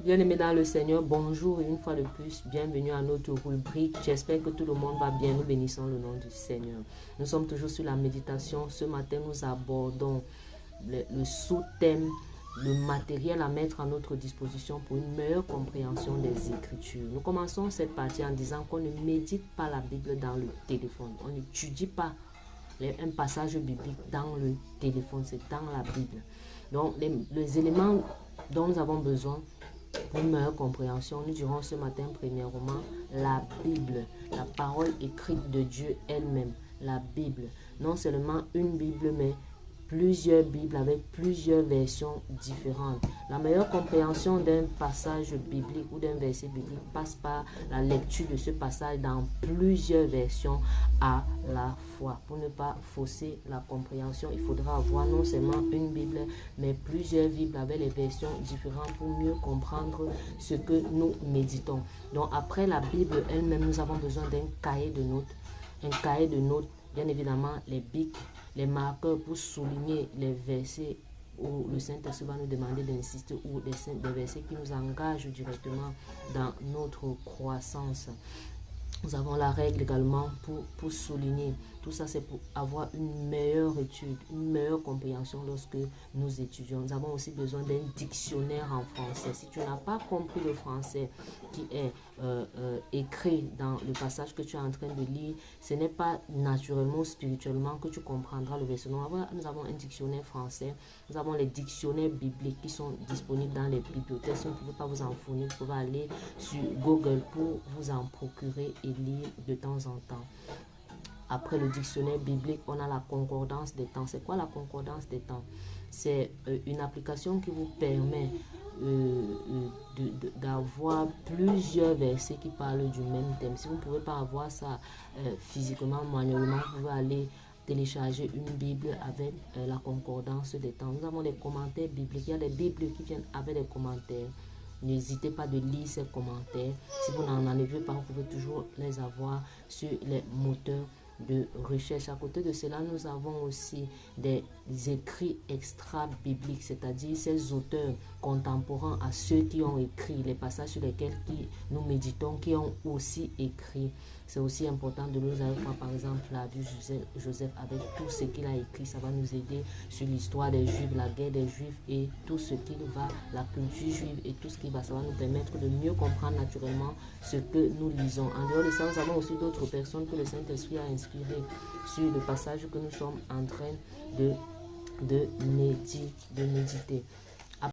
Bien-aimés dans le Seigneur, bonjour et une fois de plus, bienvenue à notre rubrique. J'espère que tout le monde va bien. Nous bénissons le nom du Seigneur. Nous sommes toujours sur la méditation. Ce matin, nous abordons le sous-thème, le matériel à mettre à notre disposition pour une meilleure compréhension des Écritures. Nous commençons cette partie en disant qu'on ne médite pas la Bible dans le téléphone. On n'étudie pas un passage biblique dans le téléphone, c'est dans la Bible. Donc, les éléments dont nous avons besoin pour une meilleure compréhension, nous dirons ce matin premièrement la Bible, la parole écrite de Dieu elle-même, la Bible. Non seulement une Bible, mais plusieurs Bibles avec plusieurs versions différentes. La meilleure compréhension d'un passage biblique ou d'un verset biblique passe par la lecture de ce passage dans plusieurs versions à la fois. Pour ne pas fausser la compréhension, il faudra avoir non seulement une Bible, mais plusieurs Bibles avec les versions différentes pour mieux comprendre ce que nous méditons. Donc après la Bible elle-même, nous avons besoin d'un cahier de notes. Un cahier de notes, bien évidemment, les bics, les marqueurs pour souligner les versets où le Saint-Esprit va nous demander d'insister ou des versets qui nous engagent directement dans notre croissance. Nous avons la règle également pour souligner. Tout ça, c'est pour avoir une meilleure étude, une meilleure compréhension lorsque nous étudions. Nous avons aussi besoin d'un dictionnaire en français. Si tu n'as pas compris le français qui est écrit dans le passage que tu es en train de lire, ce n'est pas naturellement ou spirituellement que tu comprendras le verset. Nous avons un dictionnaire français. Nous avons les dictionnaires bibliques qui sont disponibles dans les bibliothèques. Si vous ne pouvez pas vous en fournir, vous pouvez aller sur Google pour vous en procurer et lire de temps en temps. Après le dictionnaire biblique, on a la concordance des temps. C'est quoi la concordance des temps? C'est une application qui vous permet d'avoir plusieurs versets qui parlent du même thème. Si vous ne pouvez pas avoir ça physiquement, manuellement, vous pouvez aller télécharger une Bible avec la concordance des temps. Nous avons des commentaires bibliques. Il y a des Bibles qui viennent avec des commentaires. N'hésitez pas de lire ces commentaires. Si vous n'en avez pas, vous pouvez toujours les avoir sur les moteurs de recherche. À côté de cela, nous avons aussi des écrits extra-bibliques, c'est-à-dire ces auteurs contemporains à ceux qui ont écrit, les passages sur lesquels nous méditons, qui ont aussi écrit. C'est aussi important de nous avoir, par exemple, la vie Joseph avec tout ce qu'il a écrit. Ça va nous aider sur l'histoire des Juifs, la guerre des Juifs et tout ce qui va, la culture juive et tout ce qui va, ça va nous permettre de mieux comprendre naturellement ce que nous lisons. En dehors de ça, nous avons aussi d'autres personnes que le Saint-Esprit a inspirées sur le passage que nous sommes en train de méditer.